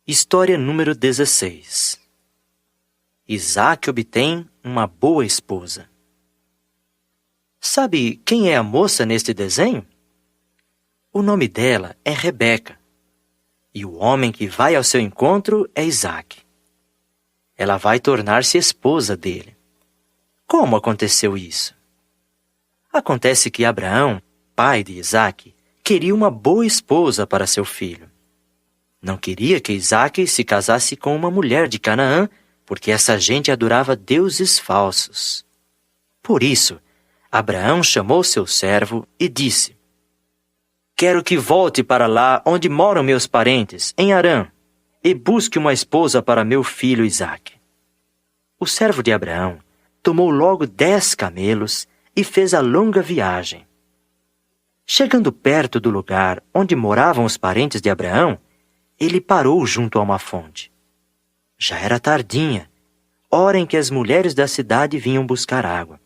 História número 16. Isaac obtém uma boa esposa. Sabe quem é a moça neste desenho? O nome dela é Rebeca. E o homem que vai ao seu encontro é Isaac. Ela vai tornar-se esposa dele. Como aconteceu isso? Acontece que Abraão, pai de Isaac, queria uma boa esposa para seu filho. Não queria que Isaac se casasse com uma mulher de Canaã, porque essa gente adorava deuses falsos. Por isso, Abraão chamou seu servo e disse: "Quero que volte para lá onde moram meus parentes, em Harã, e busque uma esposa para meu filho Isaac." O servo de Abraão tomou logo 10 camelos e fez a longa viagem. Chegando perto do lugar onde moravam os parentes de Abraão, ele parou junto a uma fonte. Já era tardinha, hora em que as mulheres da cidade vinham buscar água.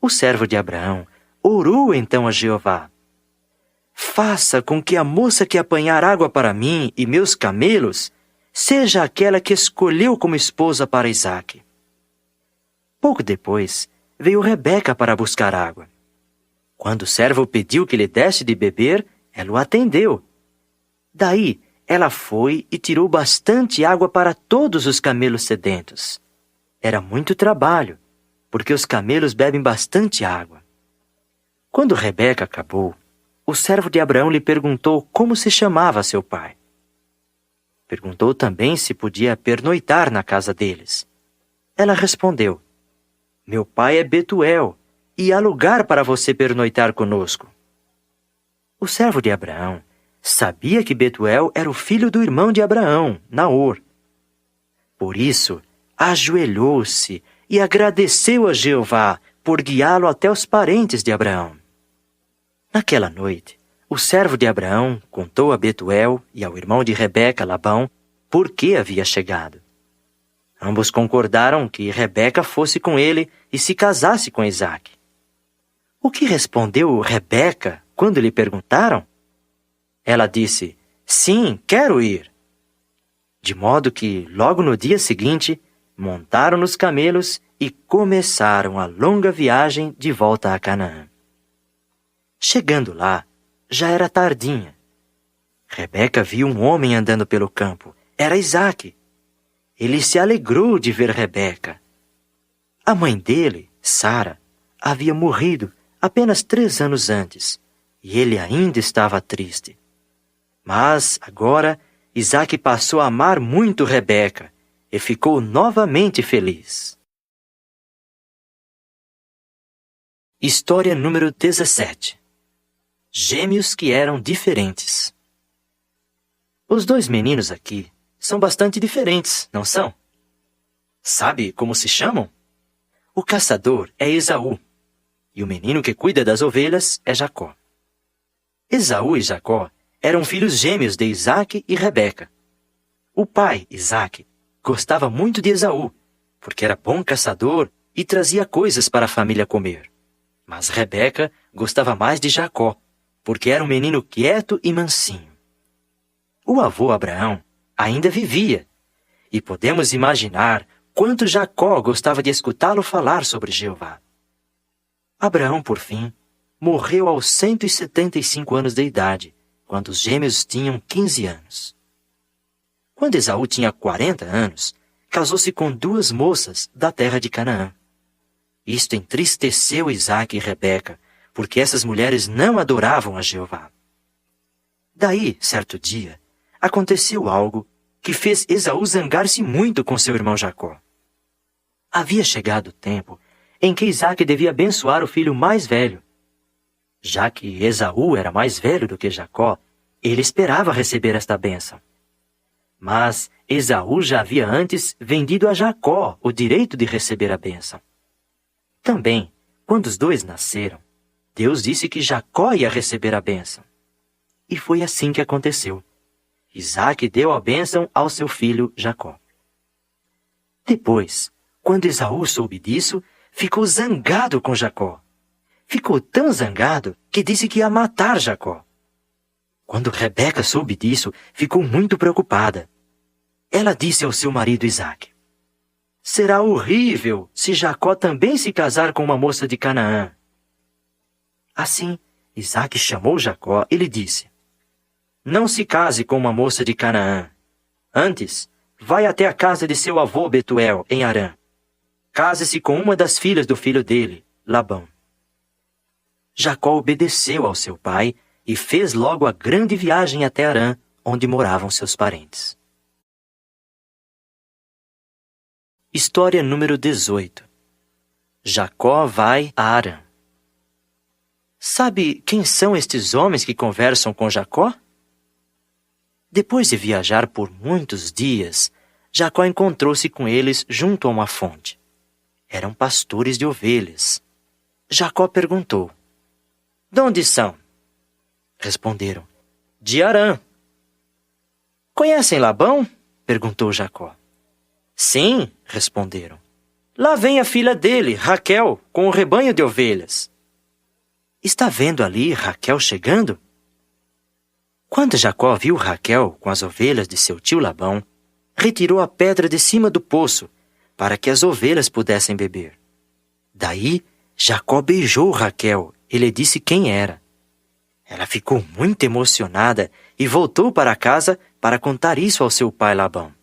O servo de Abraão orou então a Jeová: "Faça com que a moça que apanhar água para mim e meus camelos seja aquela que escolheu como esposa para Isaac." Pouco depois, veio Rebeca para buscar água. Quando o servo pediu que lhe desse de beber, ela o atendeu. Daí, ela foi e tirou bastante água para todos os camelos sedentos. Era muito trabalho, porque os camelos bebem bastante água. Quando Rebeca acabou, o servo de Abraão lhe perguntou como se chamava seu pai. Perguntou também se podia pernoitar na casa deles. Ela respondeu: "Meu pai é Betuel, e há lugar para você pernoitar conosco." O servo de Abraão sabia que Betuel era o filho do irmão de Abraão, Naor. Por isso, ajoelhou-se e agradeceu a Jeová por guiá-lo até os parentes de Abraão. Naquela noite, o servo de Abraão contou a Betuel e ao irmão de Rebeca, Labão, por que havia chegado. Ambos concordaram que Rebeca fosse com ele e se casasse com Isaac. O que respondeu Rebeca quando lhe perguntaram? Ela disse: "Sim, quero ir." De modo que, logo no dia seguinte, montaram nos camelos e começaram a longa viagem de volta a Canaã. Chegando lá, já era tardinha. Rebeca viu um homem andando pelo campo. Era Isaac. Ele se alegrou de ver Rebeca. A mãe dele, Sara, havia morrido apenas 3 anos antes, e ele ainda estava triste. Mas, agora, Isaac passou a amar muito Rebeca e ficou novamente feliz. História número 17. Gêmeos que eram diferentes. Os 2 meninos aqui são bastante diferentes, não são? Sabe como se chamam? O caçador é Esaú, e o menino que cuida das ovelhas é Jacó. Esaú e Jacó eram filhos gêmeos de Isaac e Rebeca. O pai, Isaac, gostava muito de Esaú, porque era bom caçador e trazia coisas para a família comer. Mas Rebeca gostava mais de Jacó, porque era um menino quieto e mansinho. O avô Abraão ainda vivia, e podemos imaginar quanto Jacó gostava de escutá-lo falar sobre Jeová. Abraão, por fim, morreu aos 175 anos de idade, quando os gêmeos tinham 15 anos. Quando Esaú tinha 40 anos, casou-se com 2 moças da terra de Canaã. Isto entristeceu Isaac e Rebeca, porque essas mulheres não adoravam a Jeová. Daí, certo dia, aconteceu algo que fez Esaú zangar-se muito com seu irmão Jacó. Havia chegado o tempo em que Isaac devia abençoar o filho mais velho. Já que Esaú era mais velho do que Jacó, ele esperava receber esta bênção. Mas Esaú já havia antes vendido a Jacó o direito de receber a bênção. Também, quando os 2 nasceram, Deus disse que Jacó ia receber a bênção. E foi assim que aconteceu. Isaac deu a bênção ao seu filho Jacó. Depois, quando Esaú soube disso, ficou zangado com Jacó. Ficou tão zangado que disse que ia matar Jacó. Quando Rebeca soube disso, ficou muito preocupada. ela disse ao seu marido Isaque: será horrível se Jacó também se casar com uma moça de Canaã. Assim, Isaque chamou Jacó e lhe disse: não se case com uma moça de Canaã. Antes, vai até a casa de seu avô Betuel, em Harã. Case-se com uma das filhas do filho dele, Labão. Jacó obedeceu ao seu pai e fez logo a grande viagem até Harã, onde moravam seus parentes. História número 18. Jacó vai a Harã. Sabe quem são estes homens que conversam com Jacó? Depois de viajar por muitos dias, Jacó encontrou-se com eles junto a uma fonte. Eram pastores de ovelhas. Jacó perguntou: de onde são? Responderam: de Harã. Conhecem Labão? Perguntou Jacó. Sim, responderam. Lá vem a filha dele, Raquel, com o rebanho de ovelhas. Está vendo ali Raquel chegando? Quando Jacó viu Raquel com as ovelhas de seu tio Labão, retirou a pedra de cima do poço, para que as ovelhas pudessem beber. Daí, Jacó beijou Raquel e lhe disse quem era. Ela ficou muito emocionada e voltou para casa para contar isso ao seu pai Labão.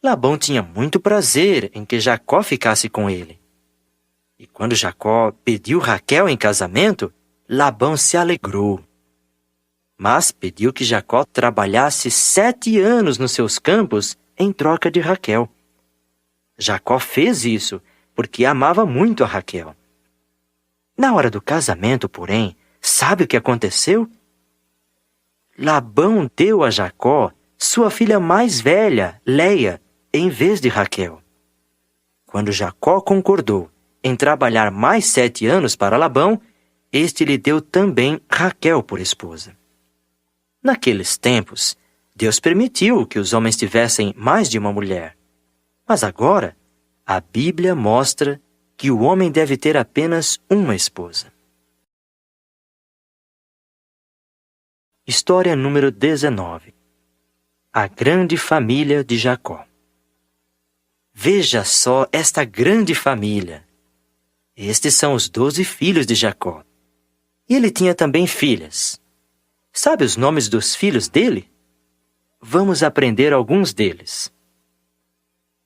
Labão tinha muito prazer em que Jacó ficasse com ele. E quando Jacó pediu Raquel em casamento, Labão se alegrou. Mas pediu que Jacó trabalhasse 7 anos nos seus campos em troca de Raquel. Jacó fez isso porque amava muito a Raquel. Na hora do casamento, porém, sabe o que aconteceu? Labão deu a Jacó sua filha mais velha, Leia, em vez de Raquel. Quando Jacó concordou em trabalhar mais 7 anos para Labão, este lhe deu também Raquel por esposa. Naqueles tempos, Deus permitiu que os homens tivessem mais de uma mulher. Mas agora, a Bíblia mostra que o homem deve ter apenas uma esposa. História número 19. A grande família de Jacó. Veja só esta grande família. Estes são os 12 filhos de Jacó. E ele tinha também filhas. Sabe os nomes dos filhos dele? Vamos aprender alguns deles.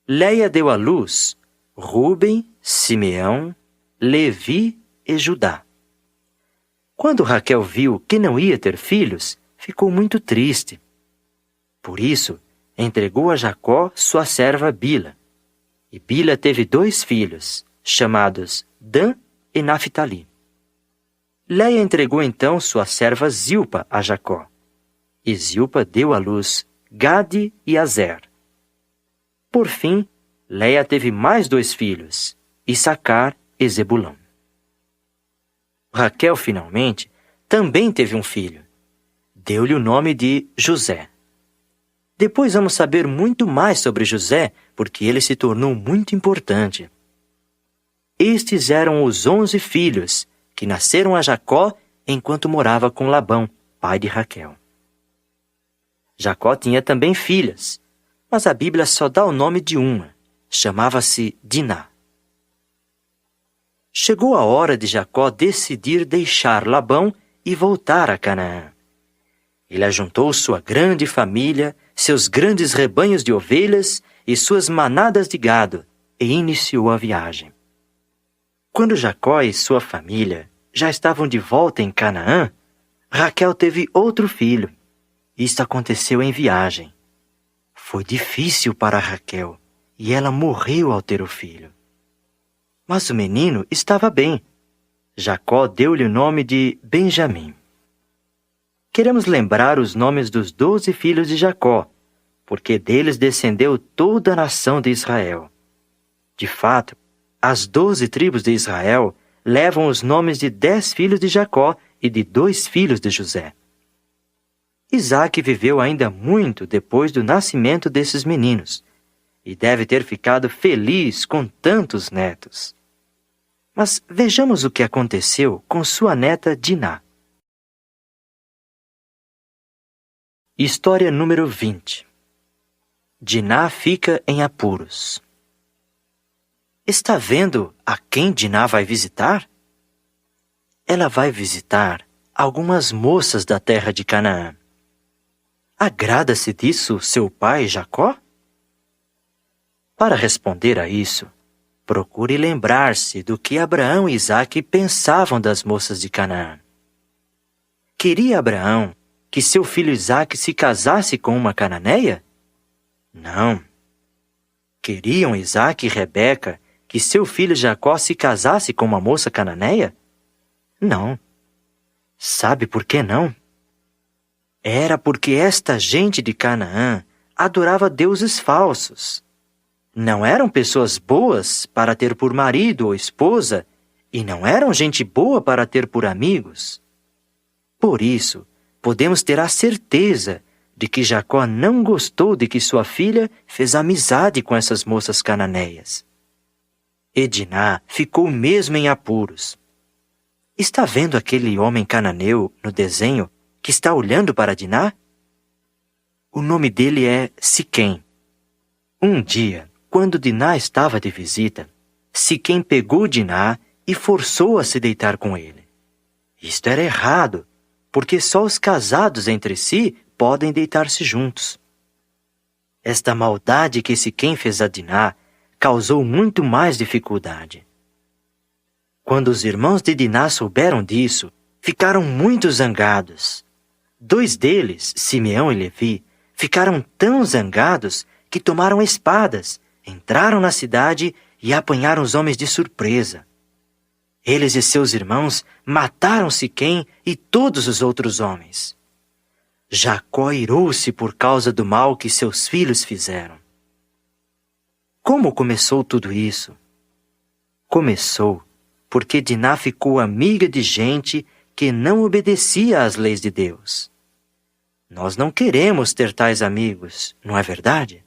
Leia deu à luz Rúben, Simeão, Levi e Judá. Quando Raquel viu que não ia ter filhos, ficou muito triste. Por isso, entregou a Jacó sua serva Bila. E Bila teve 2 filhos, chamados Dan e Naphtali. Leia entregou então sua serva Zilpa a Jacó. E Zilpa deu à luz Gade e Azer. Por fim, Leia teve mais 2 filhos, Issacar e Zebulão. Raquel, finalmente, também teve um filho. Deu-lhe o nome de José. Depois vamos saber muito mais sobre José, porque ele se tornou muito importante. Estes eram os 11 filhos que nasceram a Jacó enquanto morava com Labão, pai de Raquel. Jacó tinha também filhas, mas a Bíblia só dá o nome de uma. Chamava-se Diná. Chegou a hora de Jacó decidir deixar Labão e voltar a Canaã. Ele ajuntou sua grande família, seus grandes rebanhos de ovelhas e suas manadas de gado e iniciou a viagem. Quando Jacó e sua família já estavam de volta em Canaã, Raquel teve outro filho. Isto aconteceu em viagem. Foi difícil para Raquel e ela morreu ao ter o filho. Mas o menino estava bem. Jacó deu-lhe o nome de Benjamim. Queremos lembrar os nomes dos 12 filhos de Jacó, porque deles descendeu toda a nação de Israel. De fato, as 12 tribos de Israel levam os nomes de 10 filhos de Jacó e de 2 filhos de José. Isaque viveu ainda muito depois do nascimento desses meninos e deve ter ficado feliz com tantos netos. Mas vejamos o que aconteceu com sua neta Diná. História número 20. Diná fica em apuros. Está vendo a quem Diná vai visitar? Ela vai visitar algumas moças da terra de Canaã. Agrada-se disso seu pai Jacó? Para responder a isso, procure lembrar-se do que Abraão e Isaque pensavam das moças de Canaã. Queria Abraão que seu filho Isaque se casasse com uma cananeia? Não. Queriam Isaque e Rebeca que seu filho Jacó se casasse com uma moça cananeia? Não. Sabe por que não? Era porque esta gente de Canaã adorava deuses falsos. Não eram pessoas boas para ter por marido ou esposa, e não eram gente boa para ter por amigos. Por isso, podemos ter a certeza de que Jacó não gostou de que sua filha fez amizade com essas moças cananeias. E Diná ficou mesmo em apuros. Está vendo aquele homem cananeu no desenho que está olhando para Diná? O nome dele é Siquém. Um dia, quando Diná estava de visita, Siquém pegou Diná e forçou a se deitar com ele. Isto era errado, porque só os casados entre si podem deitar-se juntos. Esta maldade que Siquém fez a Diná causou muito mais dificuldade. Quando os irmãos de Diná souberam disso, ficaram muito zangados. 2 deles, Simeão e Levi, ficaram tão zangados que tomaram espadas, entraram na cidade e apanharam os homens de surpresa. Eles e seus irmãos mataram Siquém e todos os outros homens. Jacó irou-se por causa do mal que seus filhos fizeram. Como começou tudo isso? Começou porque Diná ficou amiga de gente que não obedecia às leis de Deus. Nós não queremos ter tais amigos, não é verdade?